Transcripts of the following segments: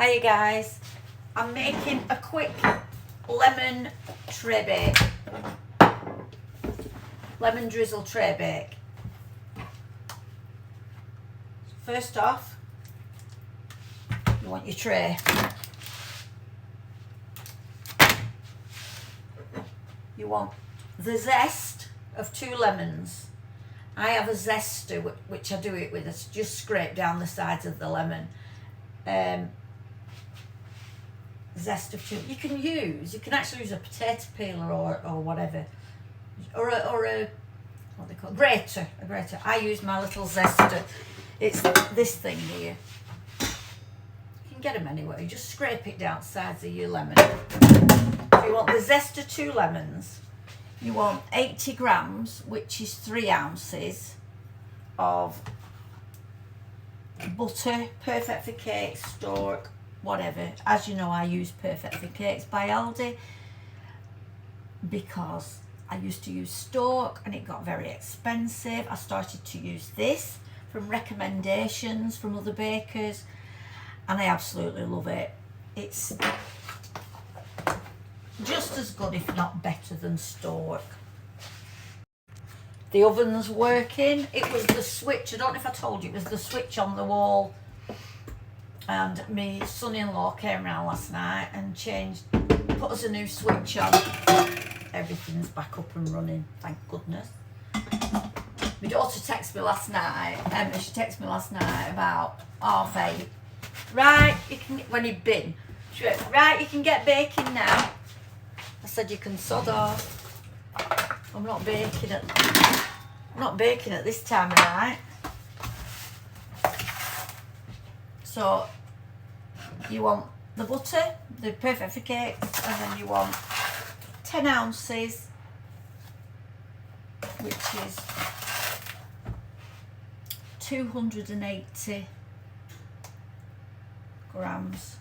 Hiya guys, I'm making a quick lemon tray bake, lemon drizzle tray bake. First off, you want your tray. You want the zest of 2 lemons. I have a zester which I do it with. It's just scrape down the sides of the lemon. Zest of 2. You can actually use a potato peeler or whatever, or a what they call grater. A grater. I use my little zester. It's this thing here. You can get them anywhere. You just scrape it down the sides of your lemon. So you want the zest of 2 lemons. You want 80 grams, which is 3 ounces of butter, Perfect for Cakes, Stork, whatever. As you know, I use Perfect for Cakes by Aldi because I used to use Stork and it got very expensive. I started to use this from recommendations from other bakers and I absolutely love it. It's just as good, if not better, than Stork. The oven's working. It was the switch, I don't know if I told you, it was the switch on the wall. And my son-in-law came around last night and put us a new switch on. Everything's back up and running, thank goodness. My daughter texted me last night, she texted me last night about 8:30. Right, you can, when he'd been, she went, right, you can get baking now. I said, you can sod off. I'm not baking at this time of night. So you want the butter, the Perfect for Cakes, and then you want 10 ounces, which is 280 grams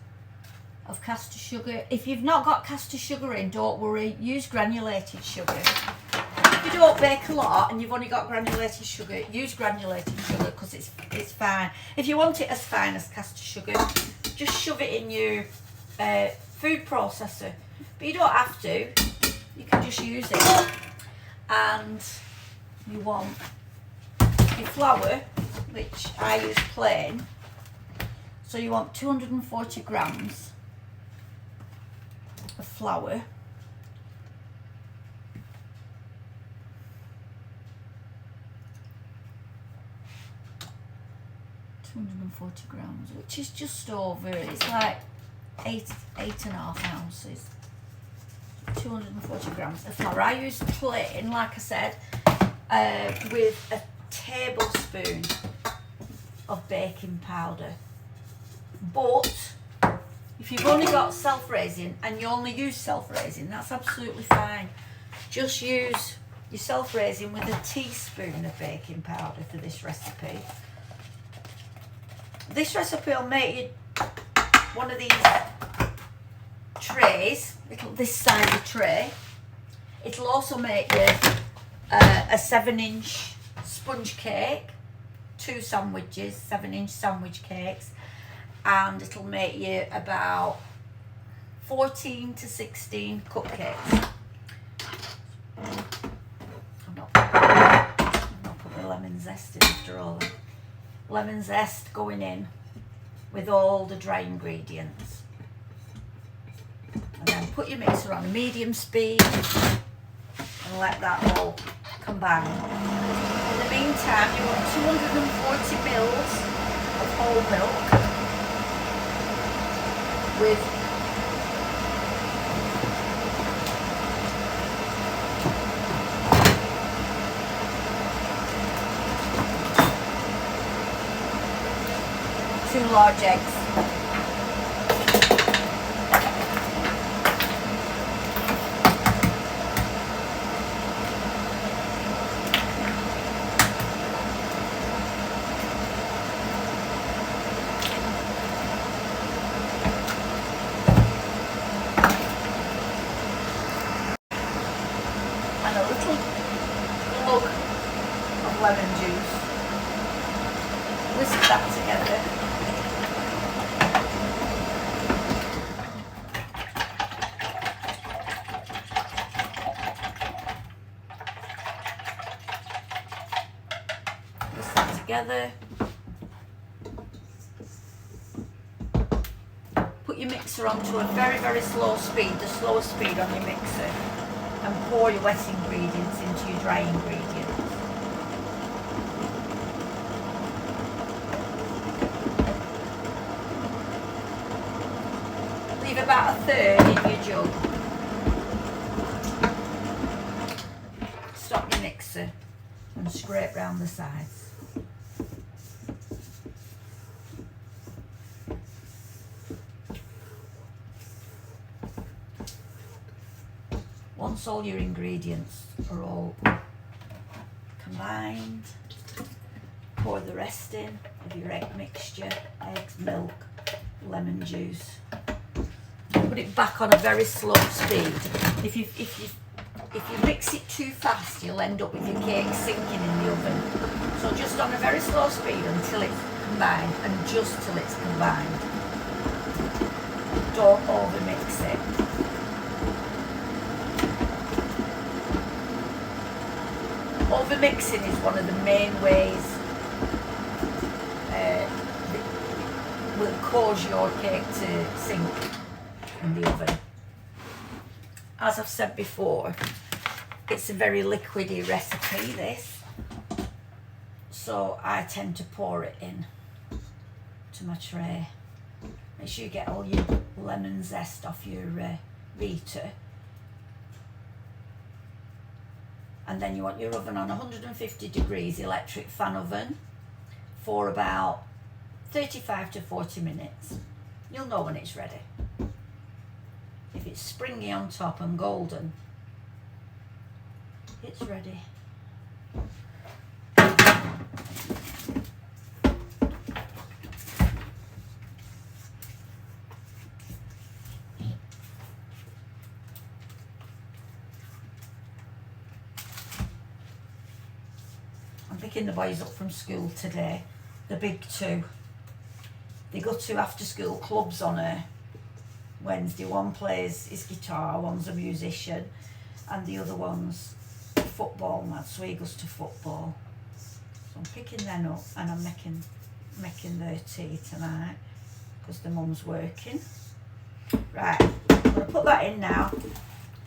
of caster sugar. If you've not got caster sugar in, don't worry, use granulated sugar. If you don't bake a lot and you've only got granulated sugar, use granulated sugar because it's fine. If you want it as fine as caster sugar, just shove it in your food processor. But you don't have to, you can just use it. And you want your flour, which I use plain. So you want 240 grams of flour. £240, which is just over, it's like 8.5 ounces. 240 grams of flour. I use plain, like I said, with a tablespoon of baking powder. But if you've only got self-raising and you only use self-raising, that's absolutely fine. Just use your self-raising with a teaspoon of baking powder for this recipe. This recipe will make you one of these trays, this size of tray. It'll also make you a 7-inch sponge cake, 2 sandwiches, 7-inch sandwich cakes, and it'll make you about 14 to 16 cupcakes. I've not put the lemon zest in after all. Lemon zest going in with all the dry ingredients. And then put your mixer on a medium speed and let that all combine. In the meantime, you want 240 mils of whole milk with 2 large eggs. And a little glug of lemon juice. Whisk that together. together. Put your mixer onto a very, very slow speed, the slowest speed on your mixer, and pour your wet ingredients into your dry ingredients. Leave about a third in your jug. Stop your mixer and scrape round the sides. Once all your ingredients are all combined, pour the rest in of your egg mixture, eggs, milk, lemon juice. Put it back on a very slow speed. If you mix it too fast, you'll end up with your cake sinking in the oven. So just on a very slow speed until it's combined, and just till it's combined. Don't over mix it. Over mixing is one of the main ways that will cause your cake to sink in the oven. As I've said before, it's a very liquidy recipe, this, so I tend to pour it in to my tray. Make sure you get all your lemon zest off your Vita. And then you want your oven on 150 degrees electric fan oven for about 35 to 40 minutes. You'll know when it's ready. If it's springy on top and golden, it's ready. I'm picking the boys up from school today, the big two. They go to after school clubs on a Wednesday. One plays his guitar, one's a musician, and the other one's a football mad, so he goes to football. So I'm picking them up, and I'm making their tea tonight because the mum's working. Right, I'm going to put that in now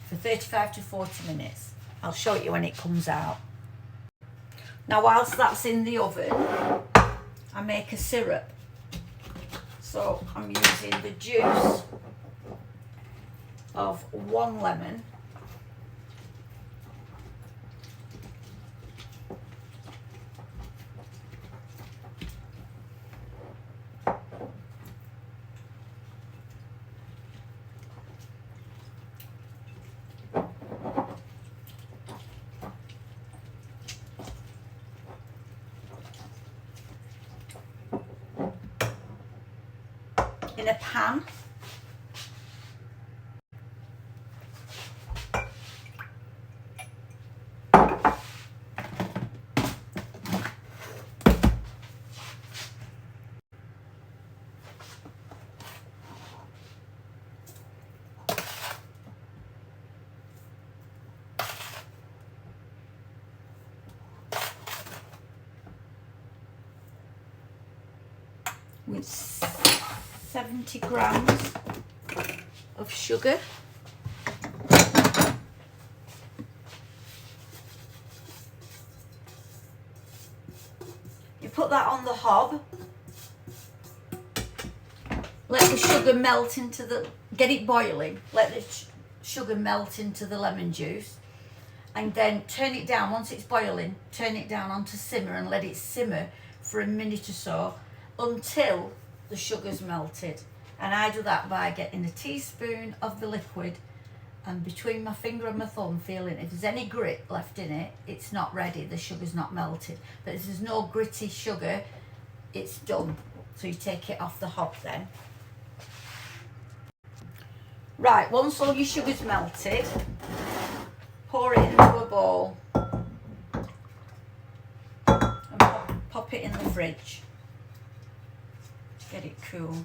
for 35 to 40 minutes. I'll show it you when it comes out. Now whilst that's in the oven, I make a syrup. So I'm using the juice of 1 lemon, in a pan. With 70 grams of sugar. You put that on the hob. Let the sugar melt into the, get it boiling. Let the sugar melt into the lemon juice. And then turn it down. Once it's boiling, turn it down onto simmer and let it simmer for a minute or so until the sugar's melted. And I do that by getting a teaspoon of the liquid and between my finger and my thumb feeling if there's any grit left in it, it's not ready, the sugar's not melted. But if there's no gritty sugar, it's done. So you take it off the hob then. Right, once all your sugar's melted, pour it into a bowl and pop it in the fridge. Get it cool.